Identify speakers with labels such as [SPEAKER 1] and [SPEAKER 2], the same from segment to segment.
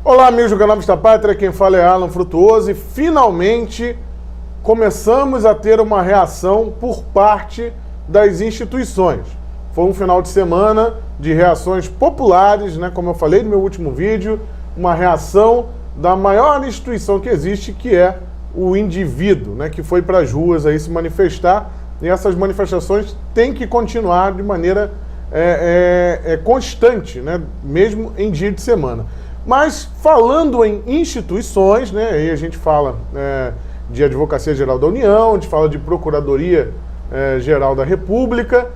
[SPEAKER 1] Olá, amigos do canal Vista Pátria, quem fala é Alan Frutuoso e finalmente começamos a ter uma reação por parte das instituições. Foi um final de semana de reações populares, né? Como eu falei no meu último vídeo, uma reação da maior instituição que existe, que é o indivíduo, né? Que foi para as ruas aí se manifestar, e essas manifestações têm que continuar de maneira constante, né? Mesmo em dia de semana. Mas falando em instituições, né, aí a gente fala de Advocacia Geral da União, a gente fala de Procuradoria Geral da República,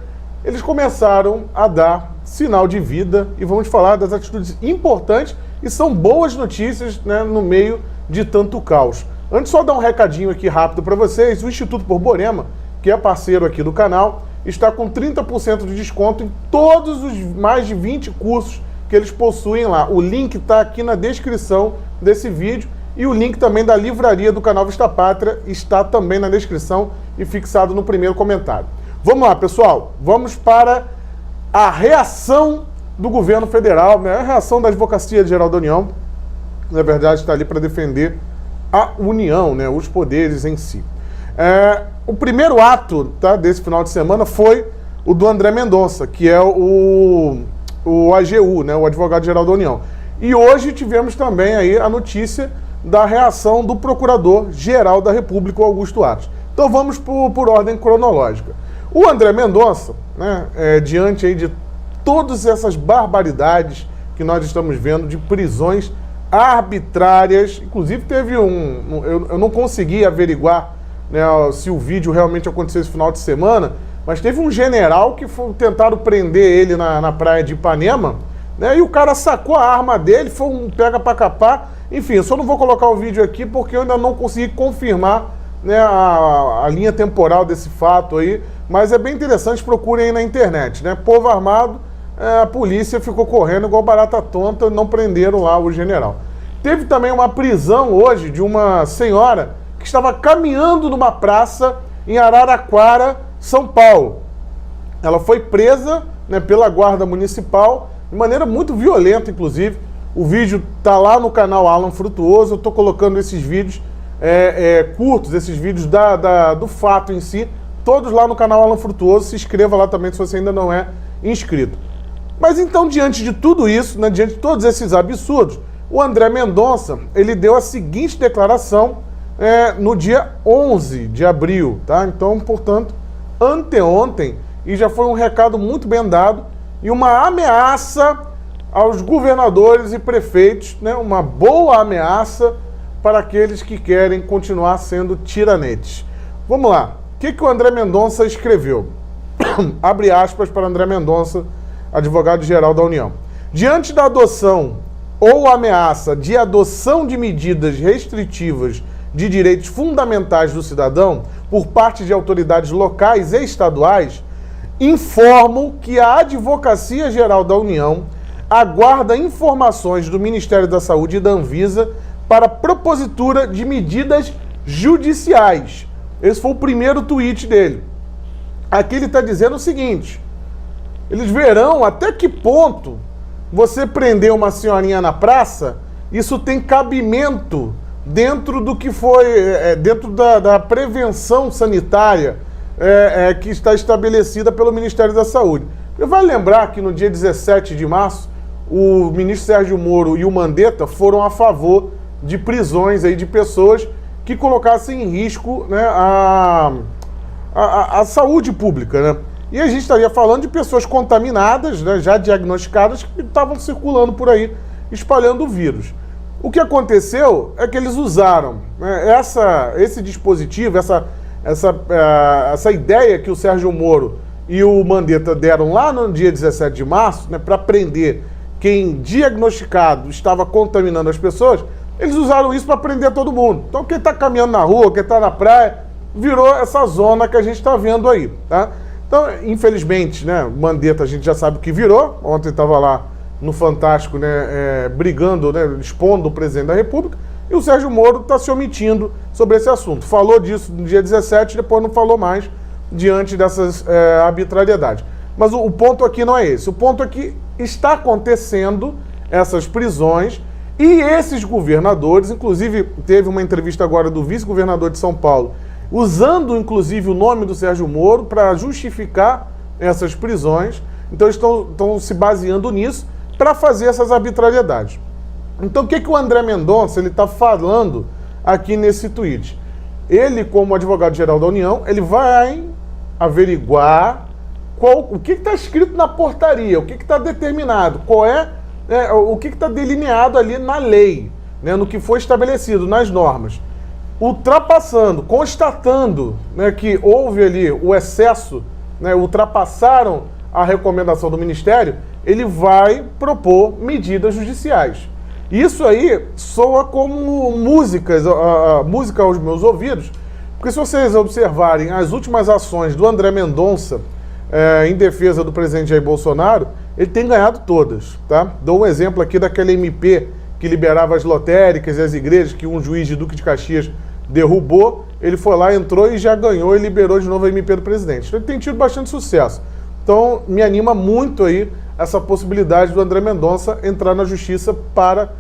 [SPEAKER 1] eles começaram a dar sinal de vida e vamos falar das atitudes importantes e são boas notícias, né, no meio de tanto caos. Antes, só dar um recadinho aqui rápido para vocês, o Instituto Borborema, que é parceiro aqui do canal, está com 30% de desconto em todos os mais de 20 cursos que eles possuem lá. O link está aqui na descrição desse vídeo e o link também da livraria do canal Vista Pátria está também na descrição e fixado no primeiro comentário. Vamos lá, pessoal, vamos para a reação do governo federal, né? A reação da Advocacia Geral da União, na verdade está ali para defender a União, né? Os poderes em si. O primeiro ato, tá, desse final de semana foi o do André Mendonça, que é o AGU, né, o Advogado-Geral da União. E hoje tivemos também aí a notícia da reação do Procurador-Geral da República, o Augusto Aras. Então vamos por ordem cronológica. O André Mendonça, né, diante aí de todas essas barbaridades que nós estamos vendo, de prisões arbitrárias, inclusive teve eu não consegui averiguar, né, se o vídeo realmente aconteceu esse final de semana, mas teve um general que tentaram prender ele na praia de Ipanema, né, e o cara sacou a arma dele, foi um pega pra capar. Enfim, eu só não vou colocar o vídeo aqui porque eu ainda não consegui confirmar, né, a linha temporal desse fato aí, mas é bem interessante, procurem aí na internet, né? Povo armado, a polícia ficou correndo igual barata tonta, não prenderam lá o general. Teve também uma prisão hoje de uma senhora que estava caminhando numa praça em Araraquara, São Paulo. Ela foi presa, né, pela guarda municipal, de maneira muito violenta, inclusive. O vídeo está lá no canal Alan Frutuoso, eu estou colocando esses vídeos curtos, esses vídeos do fato em si, todos lá no canal Alan Frutuoso. Se inscreva lá também se você ainda não é inscrito. Mas então, diante de tudo isso, né, diante de todos esses absurdos, o André Mendonça, ele deu a seguinte declaração no dia 11 de abril, tá? Então, portanto, anteontem, e já foi um recado muito bem dado e uma ameaça aos governadores e prefeitos, né? Uma boa ameaça para aqueles que querem continuar sendo tiranetes. Vamos lá, o que o André Mendonça escreveu? Abre aspas para André Mendonça, Advogado-Geral da União. Diante da adoção ou ameaça de adoção de medidas restritivas de direitos fundamentais do cidadão por parte de autoridades locais e estaduais, informo que a Advocacia Geral da União aguarda informações do Ministério da Saúde e da Anvisa para propositura de medidas judiciais. Esse foi o primeiro tweet dele. Aqui ele está dizendo o seguinte: eles verão até que ponto você prender uma senhorinha na praça, isso tem cabimento dentro do que foi, dentro da prevenção sanitária que está estabelecida pelo Ministério da Saúde. Eu vale lembrar que no dia 17 de março, o ministro Sérgio Moro e o Mandetta foram a favor de prisões aí de pessoas que colocassem em risco, né, a saúde pública, né? E a gente estaria falando de pessoas contaminadas, né, já diagnosticadas, que estavam circulando por aí, espalhando o vírus. O que aconteceu é que eles usaram, né, esse dispositivo, essa ideia que o Sérgio Moro e o Mandetta deram lá no dia 17 de março, né, para prender quem diagnosticado estava contaminando as pessoas. Eles usaram isso para prender todo mundo. Então quem está caminhando na rua, quem está na praia, virou essa zona que a gente está vendo aí, tá? Então, infelizmente, né, Mandetta a gente já sabe o que virou. Ontem estava lá no Fantástico, né, brigando, né, expondo o presidente da República, e o Sérgio Moro está se omitindo sobre esse assunto. Falou disso no dia 17, depois não falou mais diante dessas arbitrariedades. Mas o ponto aqui não é esse. O ponto é que está acontecendo essas prisões E esses governadores, inclusive teve uma entrevista agora do vice-governador de São Paulo, usando inclusive o nome do Sérgio Moro para justificar essas prisões. Então estão se baseando nisso para fazer essas arbitrariedades. Então o que o André Mendonça está falando aqui nesse tweet? Ele, como advogado-geral da União, ele vai averiguar o que está escrito na portaria, o que está determinado, o que está delineado ali na lei, né, no que foi estabelecido, nas normas. Ultrapassando, constatando, né, que houve ali o excesso, né, ultrapassaram a recomendação do Ministério, ele vai propor medidas judiciais. Isso aí soa como música aos meus ouvidos, porque se vocês observarem as últimas ações do André Mendonça em defesa do presidente Jair Bolsonaro, ele tem ganhado todas, tá? Dou um exemplo aqui daquela MP que liberava as lotéricas e as igrejas, que um juiz de Duque de Caxias derrubou, ele foi lá, entrou e já ganhou e liberou de novo a MP do presidente. Então ele tem tido bastante sucesso. Então me anima muito aí essa possibilidade do André Mendonça entrar na justiça para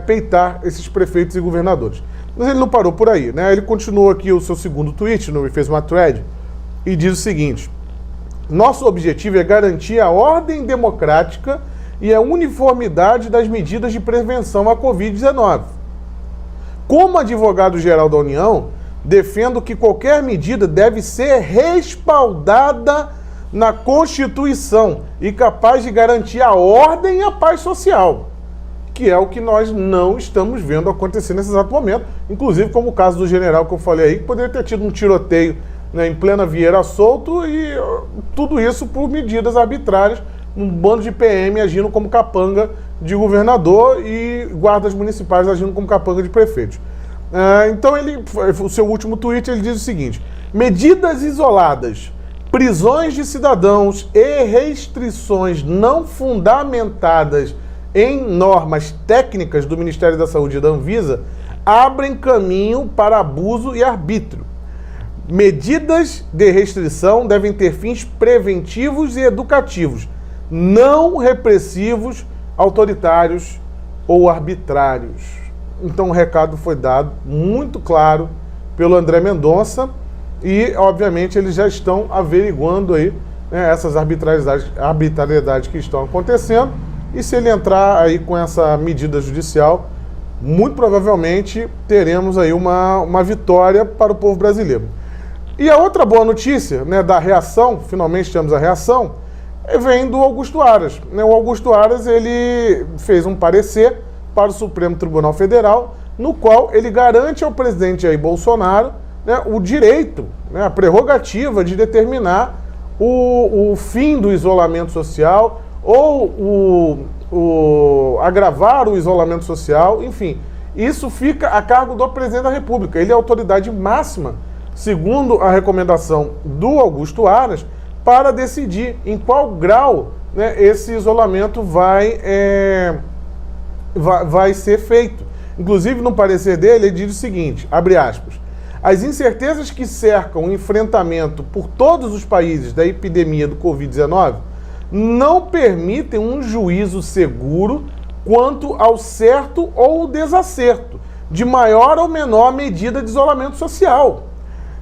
[SPEAKER 1] peitar esses prefeitos e governadores. Mas ele não parou por aí, né? Ele continuou aqui o seu segundo tweet, fez uma thread, e diz o seguinte: nosso objetivo é garantir a ordem democrática e a uniformidade das medidas de prevenção à Covid-19. Como advogado-geral da União, defendo que qualquer medida deve ser respaldada na Constituição e capaz de garantir a ordem e a paz social, que é o que nós não estamos vendo acontecer nesse exato momento, inclusive como o caso do general que eu falei aí, que poderia ter tido um tiroteio, né, em plena Vieira Solto, e tudo isso por medidas arbitrárias, um bando de PM agindo como capanga de governador e guardas municipais agindo como capanga de prefeitos. Então o seu último tweet, ele diz o seguinte: medidas isoladas, prisões de cidadãos e restrições não fundamentadas em normas técnicas do Ministério da Saúde e da Anvisa abrem caminho para abuso e arbítrio. Medidas de restrição devem ter fins preventivos e educativos, não repressivos, autoritários ou arbitrários. Então o recado foi dado muito claro pelo André Mendonça e, obviamente, eles já estão averiguando aí, né, essas arbitrariedades que estão acontecendo, e se ele entrar aí com essa medida judicial, muito provavelmente teremos aí uma vitória para o povo brasileiro. E a outra boa notícia, né, da reação, finalmente temos a reação, vem do Augusto Aras. Né? O Augusto Aras, ele fez um parecer para o Supremo Tribunal Federal, no qual ele garante ao presidente Jair Bolsonaro, né, o direito, né, a prerrogativa de determinar o fim do isolamento social ou agravar o isolamento social, enfim. Isso fica a cargo do presidente da República. Ele é a autoridade máxima, segundo a recomendação do Augusto Aras, para decidir em qual grau, né, esse isolamento vai ser feito. Inclusive, no parecer dele, ele diz o seguinte, abre aspas: as incertezas que cercam o enfrentamento por todos os países da epidemia do Covid-19 não permitem um juízo seguro quanto ao certo ou desacerto de maior ou menor medida de isolamento social.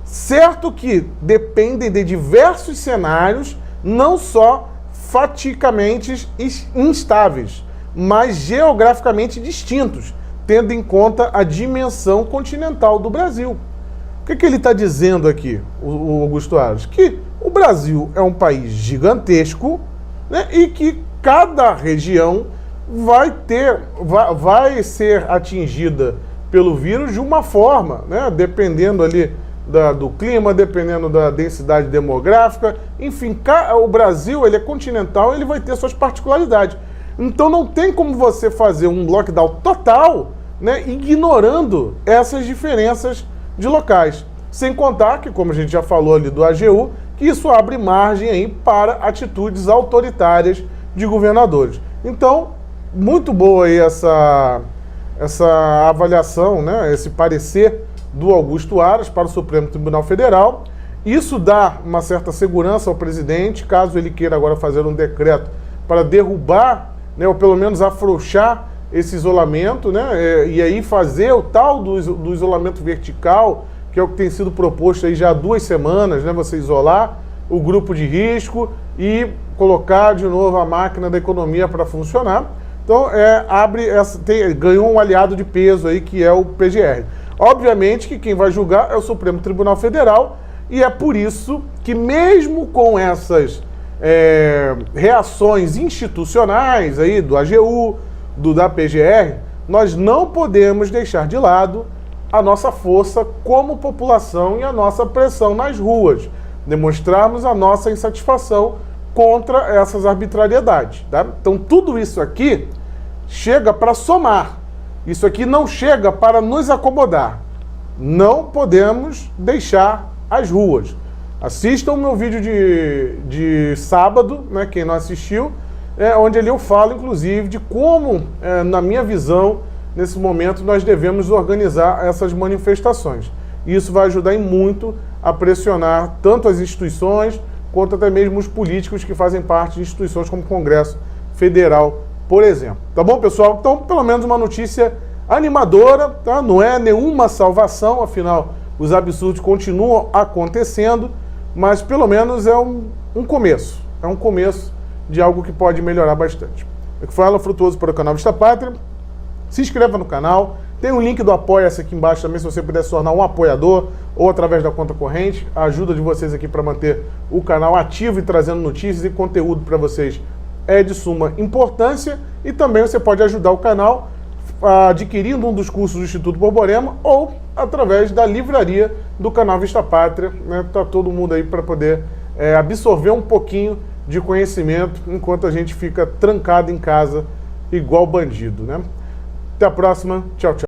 [SPEAKER 1] Certo que dependem de diversos cenários, não só faticamente instáveis, mas geograficamente distintos, tendo em conta a dimensão continental do Brasil. O que ele está dizendo aqui, o Augusto Aras? Que o Brasil é um país gigantesco, né, e que cada região vai ser atingida pelo vírus de uma forma, né, dependendo ali do clima, dependendo da densidade demográfica, enfim, o Brasil, ele é continental, ele vai ter suas particularidades. Então não tem como você fazer um lockdown total, né, ignorando essas diferenças de locais. Sem contar que, como a gente já falou ali do AGU, que isso abre margem aí para atitudes autoritárias de governadores. Então, muito boa aí essa avaliação, né, esse parecer do Augusto Aras para o Supremo Tribunal Federal. Isso dá uma certa segurança ao presidente, caso ele queira agora fazer um decreto para derrubar, né, ou pelo menos afrouxar esse isolamento, né? E aí fazer o tal do isolamento vertical, que é o que tem sido proposto aí já há 2 semanas, né? Você isolar o grupo de risco e colocar de novo a máquina da economia para funcionar. Então, ganhou um aliado de peso aí, que é o PGR. Obviamente que quem vai julgar é o Supremo Tribunal Federal, e é por isso que mesmo com essas reações institucionais aí do AGU, da PGR, nós não podemos deixar de lado a nossa força como população e a nossa pressão nas ruas, demonstrarmos a nossa insatisfação contra essas arbitrariedades. Tá? Então tudo isso aqui chega para somar, isso aqui não chega para nos acomodar. Não podemos deixar as ruas. Assistam o meu vídeo de sábado, né, quem não assistiu, onde ali eu falo, inclusive, de como, na minha visão, nesse momento, nós devemos organizar essas manifestações. Isso vai ajudar em muito a pressionar tanto as instituições, quanto até mesmo os políticos que fazem parte de instituições como o Congresso Federal, por exemplo. Tá bom, pessoal? Então, pelo menos uma notícia animadora, tá? Não é nenhuma salvação, afinal, os absurdos continuam acontecendo, mas pelo menos é um começo. É um começo de algo que pode melhorar bastante. Eu que falo, Frutuoso para o canal Vista Pátria. Se inscreva no canal. Tem um link do Apoia-se aqui embaixo também, se você puder se tornar um apoiador ou através da conta corrente. A ajuda de vocês aqui para manter o canal ativo e trazendo notícias e conteúdo para vocês é de suma importância. E também você pode ajudar o canal adquirindo um dos cursos do Instituto Borborema ou através da livraria do canal Vista Pátria. Né? Tá todo mundo aí para poder absorver um pouquinho de conhecimento enquanto a gente fica trancado em casa igual bandido. Né? Até a próxima. Tchau, tchau.